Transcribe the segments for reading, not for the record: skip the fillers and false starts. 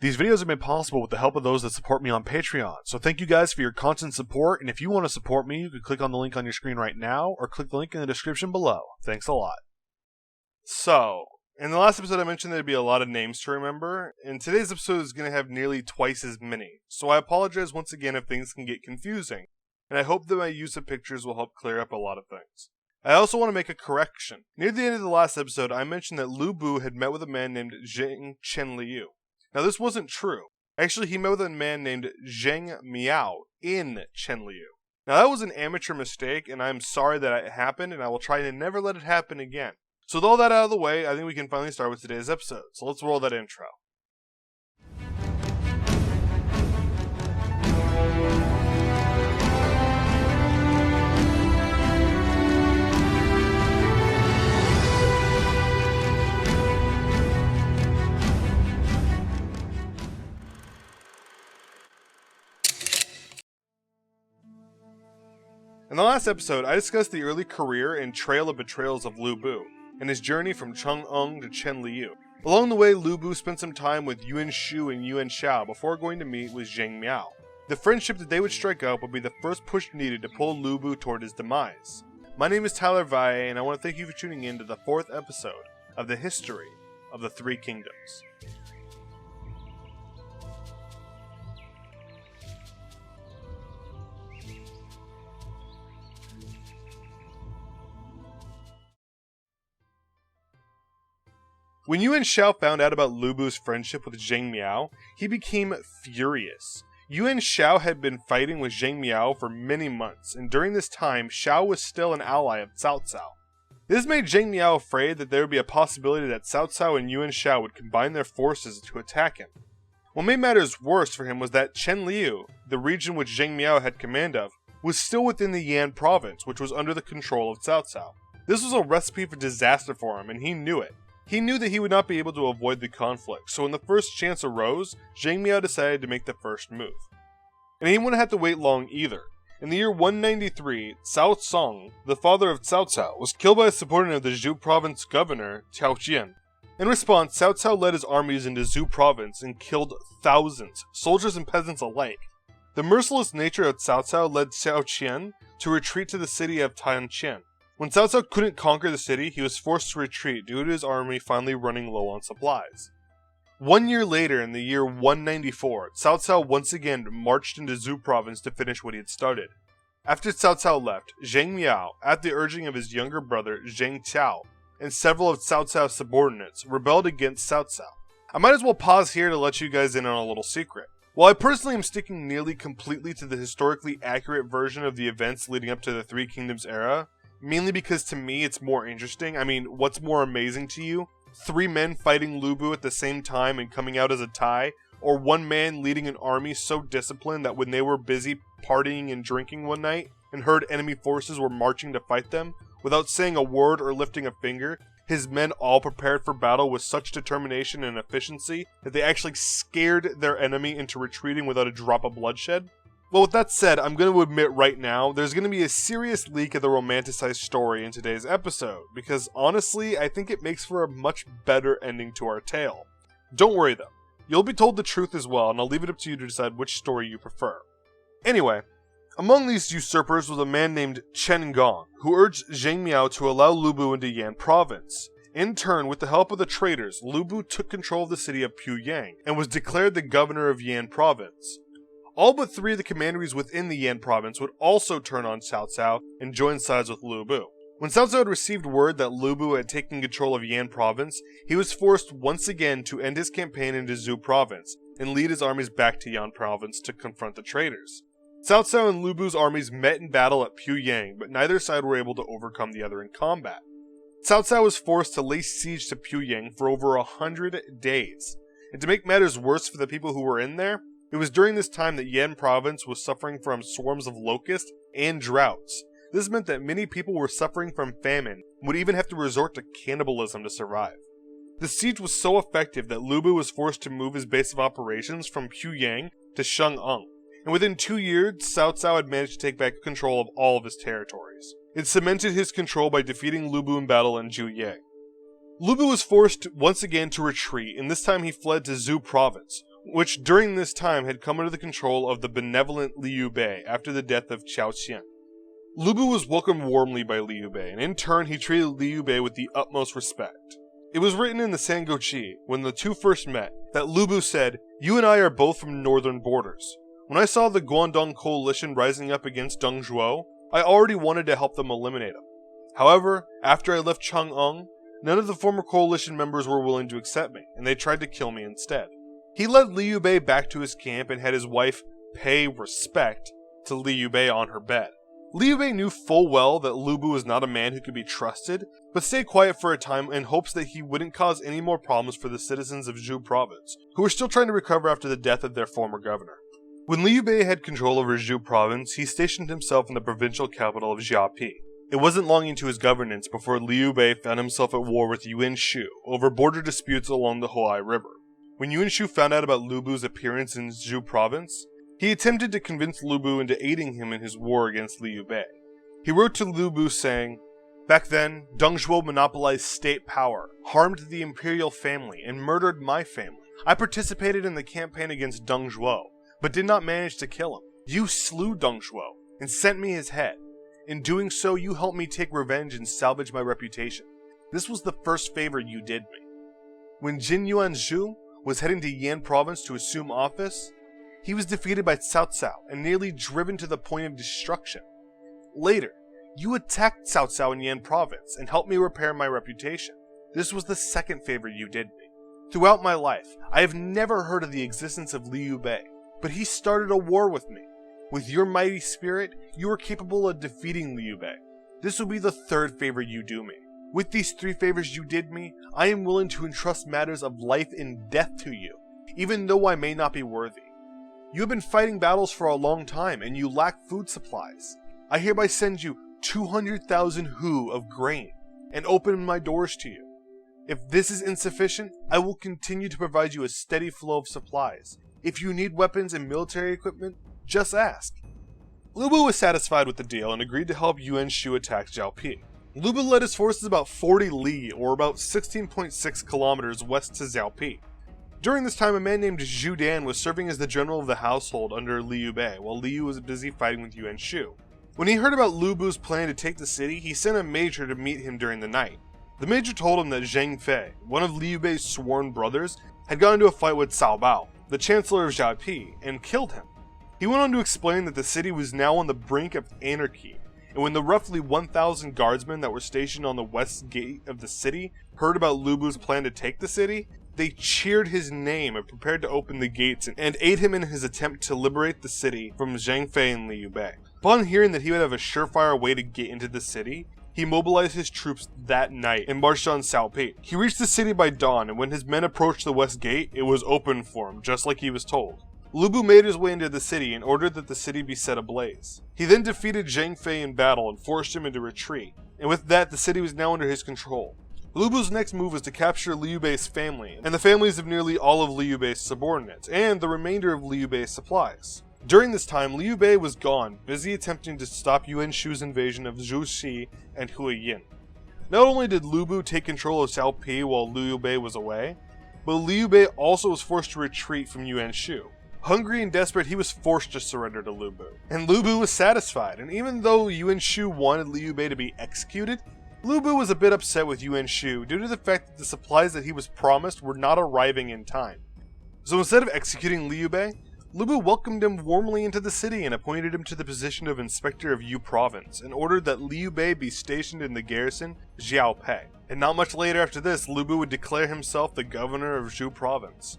These videos have been possible with the help of those that support me on Patreon, so thank you guys for your constant support, and if you want to support me, you can click on the link on your screen right now, or click the link in the description below. Thanks a lot. So, in the last episode I mentioned there'd be a lot of names to remember, and today's episode is going to have nearly twice as many, so I apologize once again if things can get confusing, and I hope that my use of pictures will help clear up a lot of things. I also want to make a correction. Near the end of the last episode, I mentioned that Lu Bu had met with a man named Chenliu. Now this wasn't true. Actually, he met with a man named Zheng Miao in Chenliu. Now that was an amateur mistake, and I'm sorry that it happened, and I will try to never let it happen again. So with all that out of the way, I think we can finally start with today's episode. So let's roll that intro. In the last episode, I discussed the early career and trail of betrayals of Lu Bu, and his journey from Chang'an to Chenliu. Along the way, Lu Bu spent some time with Yuan Shu and Yuan Shao before going to meet with Zheng Miao. The friendship that they would strike up would be the first push needed to pull Lu Bu toward his demise. My name is Valle, and I want to thank you for tuning in to the 4th episode of the history of the Three Kingdoms. When Yuan Shao found out about Lu Bu's friendship with Zheng Miao, he became furious. Yuan Shao had been fighting with Zheng Miao for many months, and during this time, Shao was still an ally of Cao Cao. This made Zheng Miao afraid that there would be a possibility that Cao Cao and Yuan Shao would combine their forces to attack him. What made matters worse for him was that Chenliu, the region which Zheng Miao had command of, was still within the Yan province, which was under the control of Cao Cao. This was a recipe for disaster for him, and he knew it. He knew that he would not be able to avoid the conflict, so when the first chance arose, Zheng Miao decided to make the first move. And he wouldn't have to wait long either. In the year 193, Cao Song, the father of Cao Cao, was killed by a subordinate of the Zhu province governor, Cao Jian. In response, Cao Cao led his armies into Zhu province and killed thousands, soldiers and peasants alike. The merciless nature of Cao Cao led Cao Jian to retreat to the city of Tianqian. When Cao Cao couldn't conquer the city, he was forced to retreat due to his army finally running low on supplies. 1 year later, in the year 194, Cao Cao once again marched into Zhu province to finish what he had started. After Cao Cao left, Zheng Miao, at the urging of his younger brother Zheng Qiao, and several of Cao Cao's subordinates, rebelled against Cao Cao. I might as well pause here to let you guys in on a little secret. While I personally am sticking nearly completely to the historically accurate version of the events leading up to the Three Kingdoms era, mainly because to me it's more interesting. I mean, what's more amazing to you? 3 men fighting Lu Bu at the same time and coming out as a tie? Or 1 man leading an army so disciplined that when they were busy partying and drinking one night and heard enemy forces were marching to fight them, without saying a word or lifting a finger, his men all prepared for battle with such determination and efficiency that they actually scared their enemy into retreating without a drop of bloodshed? Well, with that said, I'm going to admit right now, there's going to be a serious leak of the romanticized story in today's episode, because honestly, I think it makes for a much better ending to our tale. Don't worry though, you'll be told the truth as well, and I'll leave it up to you to decide which story you prefer. Anyway, among these usurpers was a man named Chen Gong, who urged Zheng Miao to allow Lu Bu into Yan province. In turn, with the help of the traitors, Lu Bu took control of the city of Pyongyang, and was declared the governor of Yan province. All but 3 of the commanderies within the Yan province would also turn on Cao Cao and join sides with Lu Bu. When Cao Cao had received word that Lu Bu had taken control of Yan province, he was forced once again to end his campaign into Zhu province and lead his armies back to Yan province to confront the traitors. Cao Cao and Lu Bu's armies met in battle at Pyongyang, but neither side were able to overcome the other in combat. Cao Cao was forced to lay siege to Pyongyang for over 100 days, and to make matters worse for the people who were in there, it was during this time that Yan province was suffering from swarms of locusts and droughts. This meant that many people were suffering from famine and would even have to resort to cannibalism to survive. The siege was so effective that Lu Bu was forced to move his base of operations from Pyongyang to Chang'an, and within 2 years, Cao Cao had managed to take back control of all of his territories. It cemented his control by defeating Lu Bu in battle in Zhuye. Lu Bu was forced once again to retreat, and this time he fled to Zhu province, which during this time had come under the control of the benevolent Liu Bei after the death of Qiao Qian. Lu Bu was welcomed warmly by Liu Bei, and in turn he treated Liu Bei with the utmost respect. It was written in the Sangoji, when the two first met, that Lu Bu said, "You and I are both from northern borders. When I saw the Guangdong coalition rising up against Deng Zhuo, I already wanted to help them eliminate him. However, after I left Chang'an, none of the former coalition members were willing to accept me, and they tried to kill me instead." He led Liu Bei back to his camp and had his wife pay respect to Liu Bei on her bed. Liu Bei knew full well that Lu Bu was not a man who could be trusted, but stayed quiet for a time in hopes that he wouldn't cause any more problems for the citizens of Zhu province, who were still trying to recover after the death of their former governor. When Liu Bei had control over Zhu province, he stationed himself in the provincial capital of Xiapi. It wasn't long into his governance before Liu Bei found himself at war with Yuan Shu over border disputes along the Huai River. When Yuan Shu found out about Lu Bu's appearance in Zhu province, he attempted to convince Lu Bu into aiding him in his war against Liu Bei. He wrote to Lu Bu saying, "Back then, Deng Zhuo monopolized state power, harmed the imperial family, and murdered my family. I participated in the campaign against Deng Zhuo, but did not manage to kill him. You slew Deng Zhuo and sent me his head. In doing so, you helped me take revenge and salvage my reputation. This was the first favor you did me." When Yuan Shu was heading to Yan province to assume office, he was defeated by Cao Cao and nearly driven to the point of destruction. Later, you attacked Cao Cao in Yan province and helped me repair my reputation. This was the second favor you did me. Throughout my life, I have never heard of the existence of Liu Bei, but he started a war with me. With your mighty spirit, you are capable of defeating Liu Bei. This will be the third favor you do me. With these three favors you did me, I am willing to entrust matters of life and death to you, even though I may not be worthy. You have been fighting battles for a long time, and you lack food supplies. I hereby send you 200,000 hu of grain, and open my doors to you. If this is insufficient, I will continue to provide you a steady flow of supplies. If you need weapons and military equipment, just ask." Lu Bu was satisfied with the deal and agreed to help Yuan Shu attack Xiapi. Lu Bu led his forces about 40 li, or about 16.6 kilometers west to Xiapi. During this time, a man named Zhu Dan was serving as the general of the household under Liu Bei, while Liu was busy fighting with Yuan Shu. When he heard about Lu Bu's plan to take the city, he sent a major to meet him during the night. The major told him that Zhang Fei, one of Liu Bei's sworn brothers, had gone into a fight with Cao Bao, the chancellor of Xiapi, and killed him. He went on to explain that the city was now on the brink of anarchy, and when the roughly 1,000 guardsmen that were stationed on the west gate of the city heard about Lu Bu's plan to take the city, they cheered his name and prepared to open the gates and aid him in his attempt to liberate the city from Zhang Fei and Liu Bei. Upon hearing that he would have a surefire way to get into the city, he mobilized his troops that night and marched on Xiapi. He reached the city by dawn, and when his men approached the west gate, it was open for him, just like he was told. Lu Bu made his way into the city and ordered that the city be set ablaze. He then defeated Zhang Fei in battle and forced him into retreat, and with that the city was now under his control. Lu Bu's next move was to capture Liu Bei's family, and the families of nearly all of Liu Bei's subordinates, and the remainder of Liu Bei's supplies. During this time, Liu Bei was gone, busy attempting to stop Yuan Shu's invasion of Zhuxi and Huiyin. Not only did Lu Bu take control of Xiapi while Liu Bei was away, but Liu Bei also was forced to retreat from Yuan Shu. Hungry and desperate, he was forced to surrender to Lu Bu. And Lu Bu was satisfied, and even though Yuan Shu wanted Liu Bei to be executed, Lu Bu was a bit upset with Yuan Shu due to the fact that the supplies that he was promised were not arriving in time. So instead of executing Liu Bei, Lu Bu welcomed him warmly into the city and appointed him to the position of Inspector of Yu Province, and ordered that Liu Bei be stationed in the garrison Xiaopei. And not much later after this, Lu Bu would declare himself the governor of Zhu Province.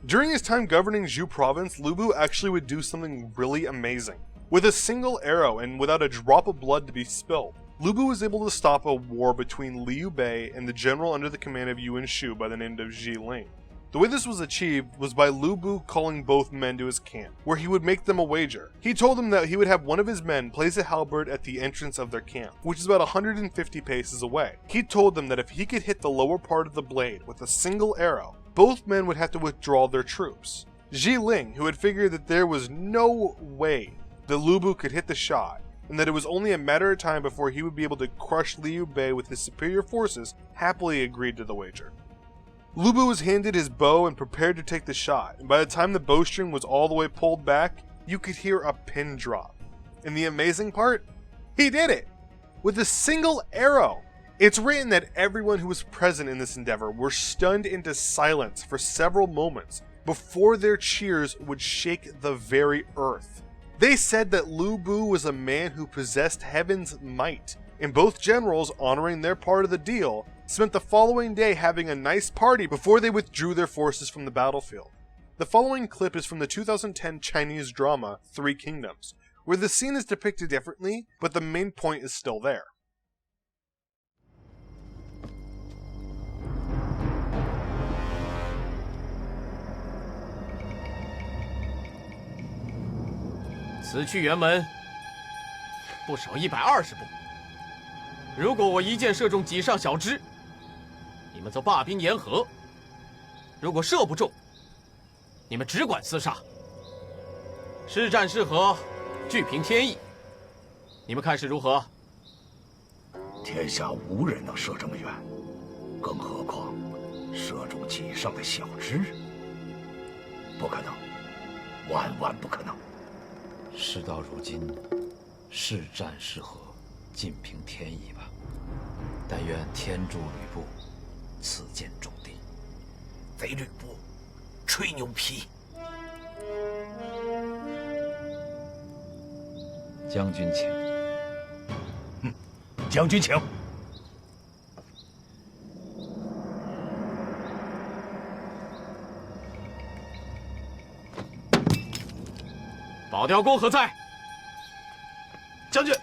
During his time governing Zhu Province, Lu Bu actually would do something really amazing. With a single arrow and without a drop of blood to be spilled, Lu Bu was able to stop a war between Liu Bei and the general under the command of Yuan Shu by the name of Ling. The way this was achieved was by Lu Bu calling both men to his camp, where he would make them a wager. He told them that he would have one of his men place a halberd at the entrance of their camp, which is about 150 paces away. He told them that if he could hit the lower part of the blade with a single arrow, both men would have to withdraw their troops. Ling, who had figured that there was no way that Lu Bu could hit the shot, and that it was only a matter of time before he would be able to crush Liu Bei with his superior forces, happily agreed to the wager. Lu Bu was handed his bow and prepared to take the shot, and by the time the bowstring was all the way pulled back, you could hear a pin drop. And the amazing part? He did it! With a single arrow! It's written that everyone who was present in this endeavor were stunned into silence for several moments before their cheers would shake the very earth. They said that Lu Bu was a man who possessed heaven's might, and both generals, honoring their part of the deal, spent the following day having a nice party before they withdrew their forces from the battlefield. The following clip is from the 2010 Chinese drama 3 Kingdoms, where the scene is depicted differently, but the main point is still there. 此去辕门不少120步。如果我一箭射中己上小支，你们则罢兵言和；如果射不中，你们只管厮杀。是战是和，俱凭天意。你们看是如何？天下无人能射这么远，更何况射中己上的小支？不可能，万万不可能！ 事到如今，是战是和，尽凭天意吧。但愿天助吕布，此箭中地。贼吕布，吹牛皮！将军请。将军请。 保雕公何在？将军。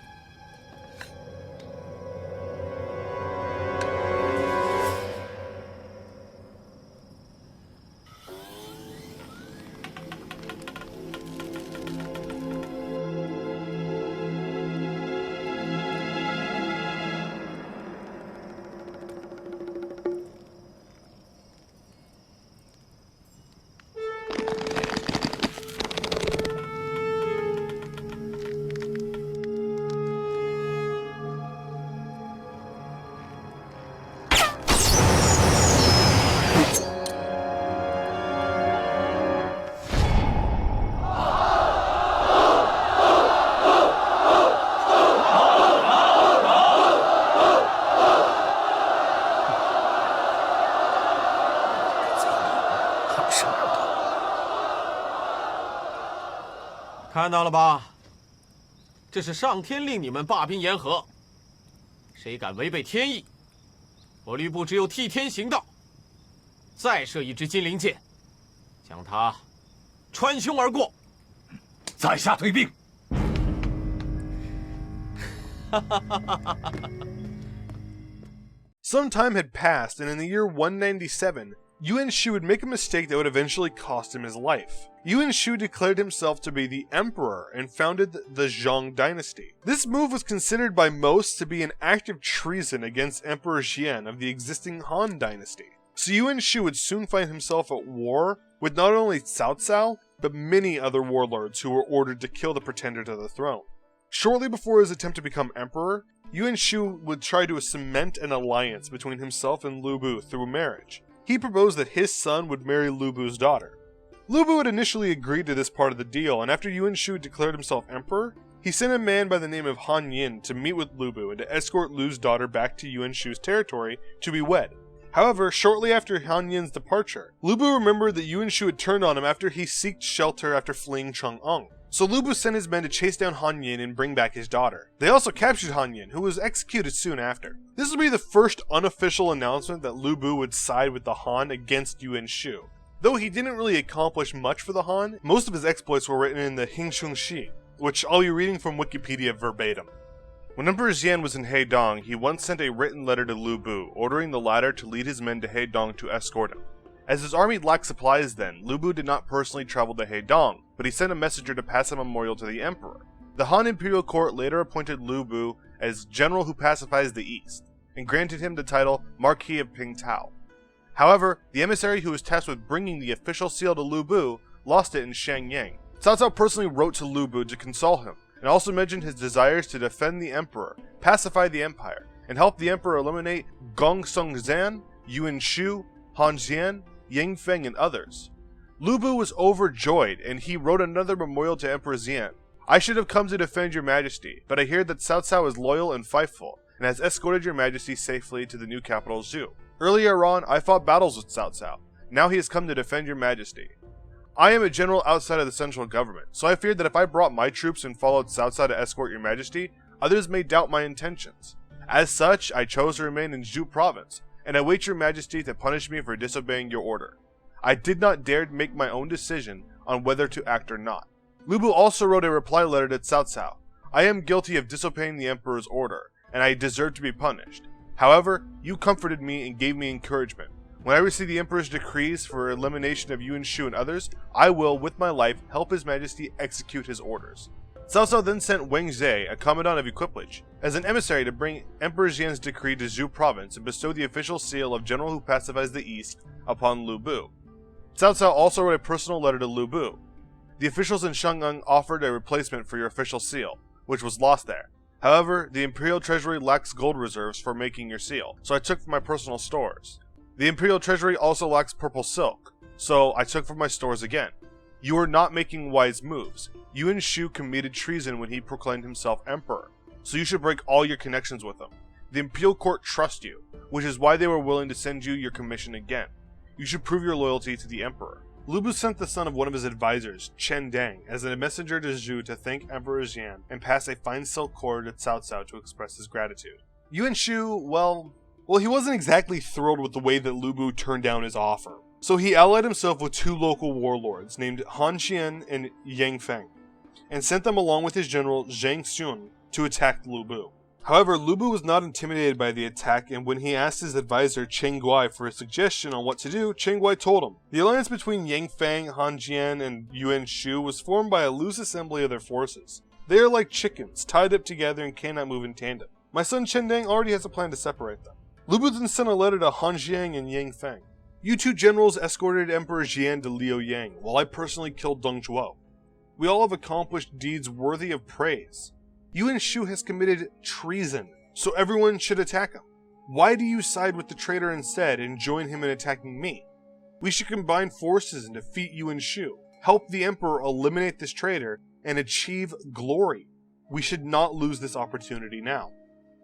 看到了吧？这是上天令你们罢兵言和，谁敢违背天意，我吕布只有替天行道，再射一支金鳞箭，将他穿胸而过。在下退兵。Some time had passed, and in the year 197, Yuan Shu would make a mistake that would eventually cost him his life. Yuan Shu declared himself to be the emperor and founded the Zhang dynasty. This move was considered by most to be an act of treason against Emperor Xian of the existing Han dynasty. So Yuan Shu would soon find himself at war with not only Cao Cao, but many other warlords who were ordered to kill the pretender to the throne. Shortly before his attempt to become emperor, Yuan Shu would try to cement an alliance between himself and Lu Bu through marriage. He proposed that his son would marry Lu Bu's daughter. Lu Bu had initially agreed to this part of the deal, and after Yuan Shu declared himself emperor, he sent a man by the name of Han Yin to meet with Lu Bu and to escort Lu's daughter back to Yuan Shu's territory to be wed. However, shortly after Han Yin's departure, Lu Bu remembered that Yuan Shu had turned on him after he sought shelter after fleeing Chang'an. So Lu Bu sent his men to chase down Han Yin and bring back his daughter. They also captured Han Yin, who was executed soon after. This would be the first unofficial announcement that Lu Bu would side with the Han against Yuan Shu. Though he didn't really accomplish much for the Han, most of his exploits were written in the Hingshun Shi, which I'll be reading from Wikipedia verbatim. When Emperor Xian was in Heidong, he once sent a written letter to Lu Bu, ordering the latter to lead his men to Heidong to escort him. As his army lacked supplies then, Lu Bu did not personally travel to Heidong, but he sent a messenger to pass a memorial to the emperor. The Han Imperial Court later appointed Lu Bu as General who Pacifies the East, and granted him the title Marquis of Pingtao. However, the emissary who was tasked with bringing the official seal to Lu Bu lost it in Shenyang. Cao Cao personally wrote to Lu Bu to console him, and also mentioned his desires to defend the emperor, pacify the empire, and help the emperor eliminate Gongsun Zan, Yuan Shu, Han Jian, Yang Feng, and others. Lu Bu was overjoyed, and he wrote another memorial to Emperor Xian. I should have come to defend your majesty, but I hear that Cao Cao is loyal and faithful, and has escorted your majesty safely to the new capital Zhu. Earlier on, I fought battles with Cao Cao. Now he has come to defend your majesty. I am a general outside of the central government, so I feared that if I brought my troops and followed Cao Cao to escort your majesty, others may doubt my intentions. As such, I chose to remain in Zhu province, and await your majesty to punish me for disobeying your order. I did not dare to make my own decision on whether to act or not. Lu Bu also wrote a reply letter to Cao Cao. I am guilty of disobeying the emperor's order, and I deserve to be punished. However, you comforted me and gave me encouragement. When I receive the emperor's decrees for elimination of Yuan Shu and others, I will, with my life, help his majesty execute his orders. Cao Cao then sent Wang Zhe, a commandant of equipage, as an emissary to bring Emperor Xian's decree to Zhu province and bestow the official seal of General who pacifies the East upon Lu Bu. Cao Cao also wrote a personal letter to Lu Bu. The officials in Shang'an offered a replacement for your official seal, which was lost there. However, the Imperial Treasury lacks gold reserves for making your seal, so I took from my personal stores. The Imperial Treasury also lacks purple silk, so I took from my stores again. You are not making wise moves. Yuan Shu committed treason when he proclaimed himself emperor, so you should break all your connections with him. The Imperial Court trusts you, which is why they were willing to send you your commission again. You should prove your loyalty to the emperor. Lu Bu sent the son of one of his advisors, Chen Dang, as a messenger to Zhu to thank Emperor Xian and pass a fine silk cord to Cao Cao to express his gratitude. Yuan Shu, well, he wasn't exactly thrilled with the way that Lu Bu turned down his offer. So he allied himself with two local warlords named Han Xian and Yang Feng, and sent them along with his general Zhang Xun to attack Lu Bu. However, Lu Bu was not intimidated by the attack, and when he asked his advisor Chen Guai for a suggestion on what to do, Chen Guai told him. The alliance between Yang Feng, Han Jian, and Yuan Shu was formed by a loose assembly of their forces. They are like chickens, tied up together and cannot move in tandem. My son Chen Dang already has a plan to separate them. Lu Bu then sent a letter to Han Jiang and Yang Feng. You two generals escorted Emperor Xian to Liaoyang, while I personally killed Deng Zhuo. We all have accomplished deeds worthy of praise. Yuan Shu has committed treason, so everyone should attack him. Why do you side with the traitor instead and join him in attacking me? We should combine forces and defeat Yuan Shu, help the emperor eliminate this traitor, and achieve glory. We should not lose this opportunity now.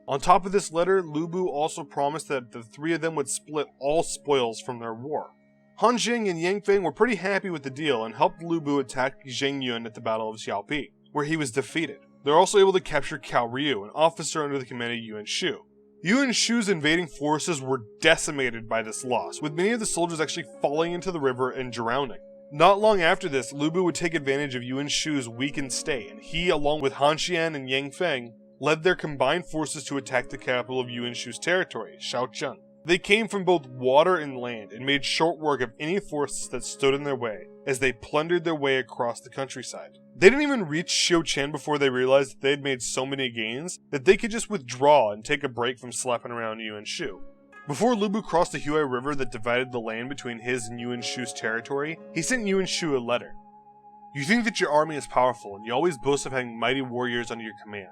On top of this letter, Lu Bu also promised that the three of them would split all spoils from their war. Han Jing and Yang Feng were pretty happy with the deal and helped Lu Bu attack Zheng Yun at the Battle of Xiapi, where he was defeated. They were also able to capture Cao Ryu, an officer under the command of Yuan Shu. Yuan Shu's invading forces were decimated by this loss, with many of the soldiers actually falling into the river and drowning. Not long after this, Lu Bu would take advantage of Yuan Shu's weakened state, and he, along with Han Xian and Yang Feng, led their combined forces to attack the capital of Yuan Shu's territory, Shaocheng. They came from both water and land, and made short work of any forces that stood in their way, as they plundered their way across the countryside. They didn't even reach Xiaocheng before they realized that they had made so many gains that they could just withdraw and take a break from slapping around Yuan Shu. Before Lu Bu crossed the Huai River that divided the land between his and Yuan Shu's territory, he sent Yuan Shu a letter. You think that your army is powerful, and you always boast of having mighty warriors under your command.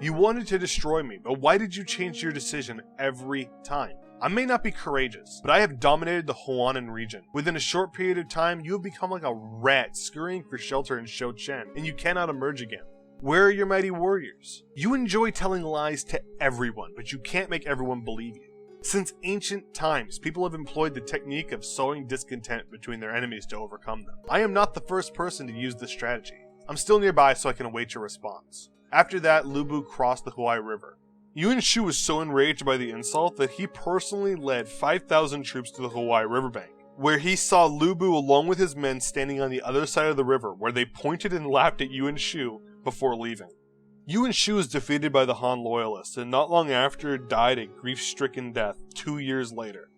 You wanted to destroy me, but why did you change your decision every time? I may not be courageous, but I have dominated the Huanan region. Within a short period of time, you have become like a rat scurrying for shelter in Shaocheng, and you cannot emerge again. Where are your mighty warriors? You enjoy telling lies to everyone, but you can't make everyone believe you. Since ancient times, people have employed the technique of sowing discontent between their enemies to overcome them. I am not the first person to use this strategy. I'm still nearby so I can await your response. After that, Lu Bu crossed the Huai River. Yuan Shu was so enraged by the insult that he personally led 5,000 troops to the Huai riverbank, where he saw Lu Bu along with his men standing on the other side of the river, where they pointed and laughed at Yuan Shu before leaving. Yuan Shu was defeated by the Han loyalists, and not long after died a grief-stricken death 2 years later.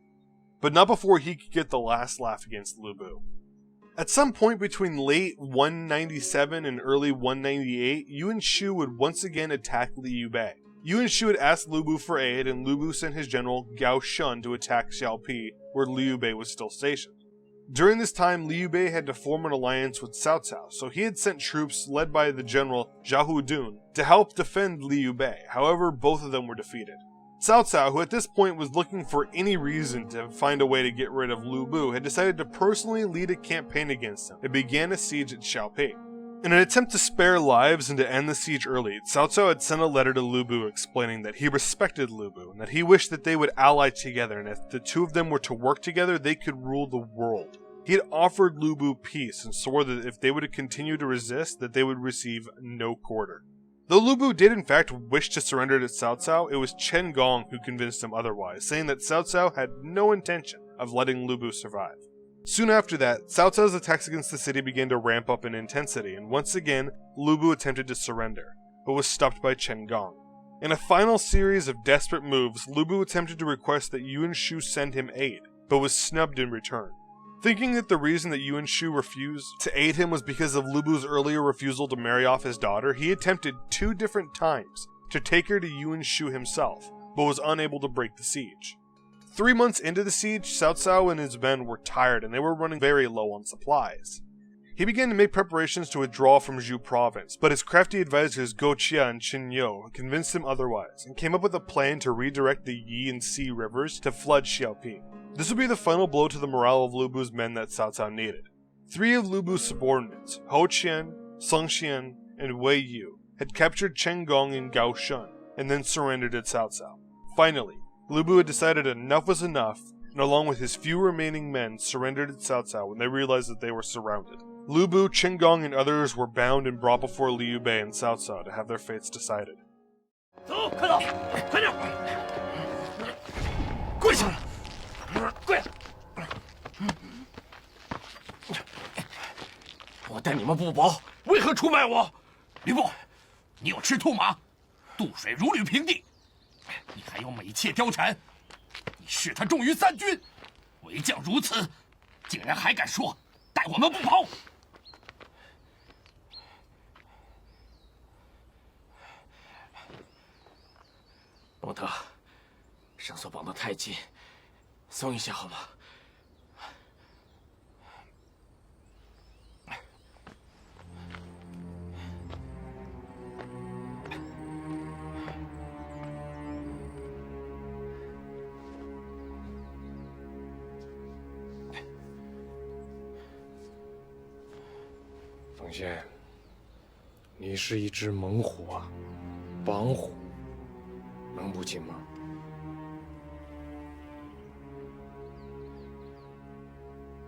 But not before he could get the last laugh against Lu Bu. At some point between late 197 and early 198, Yuan Shu would once again attack Liu Bei. Yuan Shu had asked Lu Bu for aid, and Lu Bu sent his general Gao Shun to attack Xiapi, where Liu Bei was still stationed. During this time, Liu Bei had to form an alliance with Cao Cao, so he had sent troops led by the general Zhao Dun to help defend Liu Bei. However, both of them were defeated. Cao Cao, who at this point was looking for any reason to find a way to get rid of Lu Bu, had decided to personally lead a campaign against him and began a siege at Xiapi. In an attempt to spare lives and to end the siege early, Cao Cao had sent a letter to Lu Bu explaining that he respected Lu Bu and that he wished that they would ally together, and if the two of them were to work together, they could rule the world. He had offered Lu Bu peace and swore that if they would continue to resist, that they would receive no quarter. Though Lu Bu did in fact wish to surrender to Cao Cao, it was Chen Gong who convinced him otherwise, saying that Cao Cao had no intention of letting Lu Bu survive. Soon after that, Cao Cao's attacks against the city began to ramp up in intensity, and once again, Lu Bu attempted to surrender, but was stopped by Chen Gong. In a final series of desperate moves, Lu Bu attempted to request that Yuan Shu send him aid, but was snubbed in return. Thinking that the reason that Yuan Shu refused to aid him was because of Lu Bu's earlier refusal to marry off his daughter, he attempted 2 different times to take her to Yuan Shu himself, but was unable to break the siege. 3 months into the siege, Cao Cao and his men were tired and they were running very low on supplies. He began to make preparations to withdraw from Zhu province, but his crafty advisors Go Chia and Chenliu convinced him otherwise, and came up with a plan to redirect the Yi and Si rivers to flood Xiapi. This would be the final blow to the morale of Lu Bu's men that Cao Cao needed. 3 of Lu Bu's subordinates, Hou Qian, Song Xian, and Wei Yu, had captured Chen Gong and Gao Shun, and then surrendered to Cao Cao. Finally, Lu Bu had decided enough was enough, and along with his few remaining men surrendered to Cao Cao when they realized that they were surrounded. Lu Bu, Chen Gong, and others were bound and brought before Liu Bei and Cao Cao to have their fates decided. 走，快走，快点！跪下！跪！我待你们不薄，为何出卖我？吕布，你有赤兔马，渡水如履平地，你还有美妾貂蝉，你视他重于3军，为将如此，竟然还敢说待我们不薄！ 不得，绳索绑得太紧，松一下好吗？冯仙，你是一只猛虎啊，绑虎。 能不紧吗？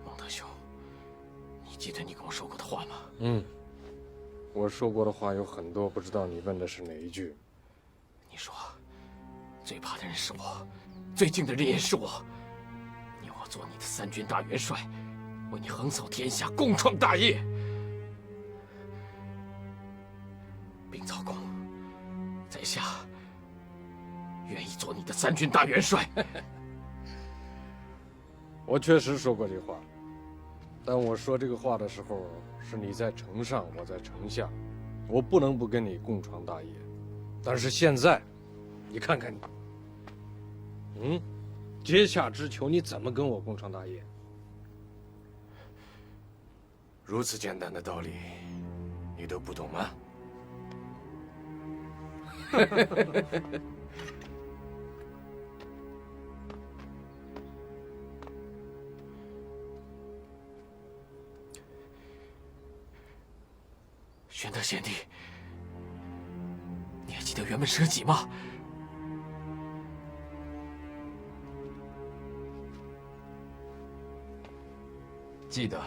王德兄，你记得你跟我说过的话吗？我说过的话有很多，不知道你问的是哪一句。你说，最怕的人是我，最敬的人也是我。你要我做你的3军大元帅，为你横扫天下，共创大业。禀曹公，在下。 愿意做你的3军大元帅。我确实说过这话，但我说这个话的时候，是你在城上，我在城下，我不能不跟你共创大业。但是现在，你看看你，阶下之囚，你怎么跟我共创大业？如此简单的道理，你都不懂吗？玄德贤弟，你还记得辕门射戟吗？记得，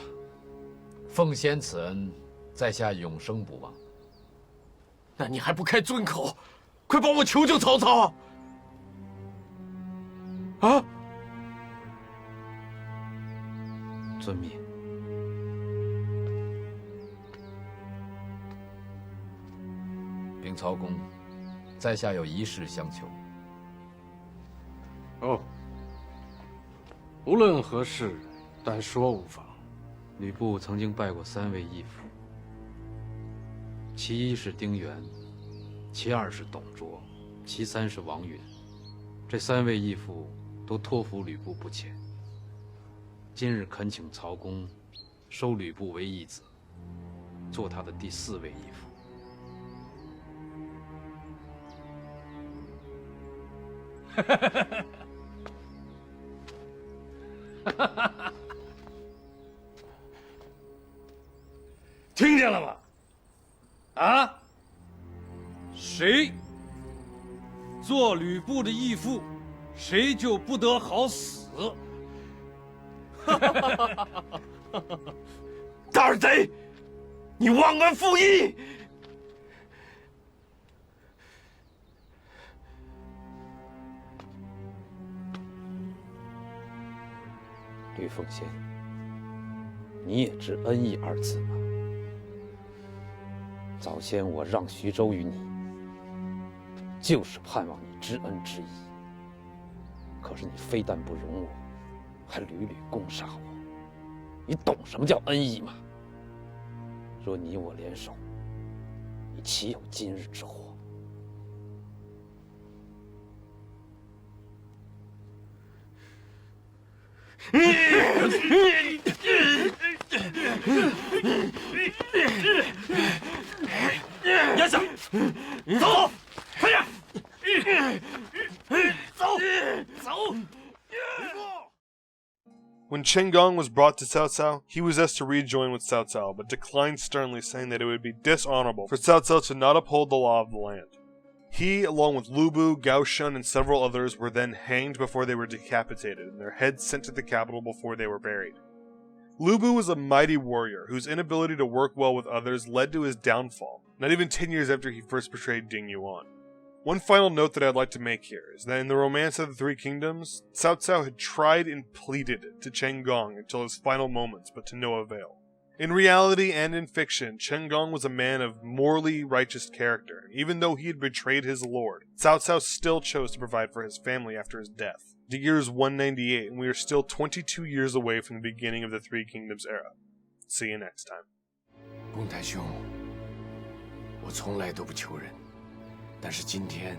奉先此恩，在下永生不忘。那你还不开尊口，快帮我求求曹操啊！遵命。 禀曹公，在下有一事相求。哦，无论何事，但说无妨。吕布曾经拜过3位义父，其一是丁原，其二是董卓，其三是王允。这3位义父都托付吕布不浅。今日恳请曹公收吕布为义子，做他的第4位义父。听见了吗？啊？谁做吕布的义父，谁就不得好死。大耳贼，你忘恩负义！吕奉先，你也知恩义二字吗？早先我让徐州于你，就是盼望你知恩知义。可是你非但不容我，还屡屡攻杀我。你懂什么叫恩义吗？若你我联手，你岂有今日之祸？压下，走，快点，走，走。When Chen Gong was brought to Cao Cao, he was asked to rejoin with Cao Cao, but declined sternly, saying that it would be dishonorable for Cao Cao to not uphold the law of the land. He, along with Lu Bu, Gao Shun, and several others, were then hanged before they were decapitated, and their heads sent to the capital before they were buried. Lu Bu was a mighty warrior, whose inability to work well with others led to his downfall, not even 10 years after he first betrayed Ding Yuan. One final note that I'd like to make here is that in the Romance of the Three Kingdoms, Cao Cao had tried and pleaded to Chen Gong until his final moments, but to no avail. In reality and in fiction, Chen Gong was a man of morally righteous character, and even though he had betrayed his lord, Cao Cao still chose to provide for his family after his death. The year is 198, and we are still 22 years away from the beginning of the Three Kingdoms era. See you next time. 公台兄，我从来都不求人，但是今天，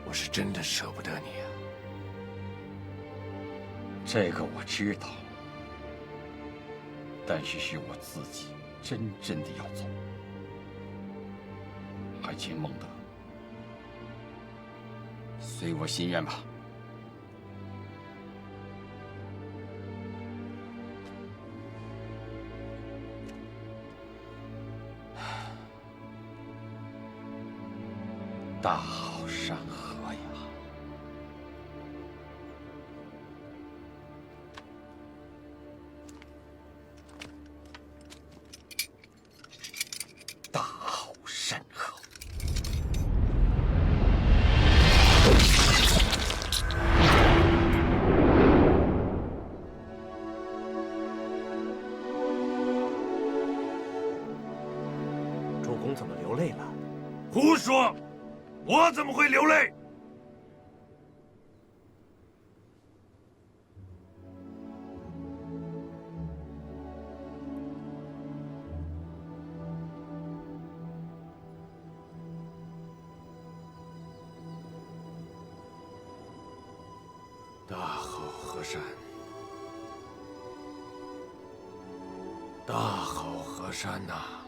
我是真的舍不得你啊。这个我知道，但是我自己真正的要走。还请孟德随我心愿吧。大好山河呀！大好山河。主公怎么流泪了？胡说！我怎么会流泪？大好河山，大好河山呐！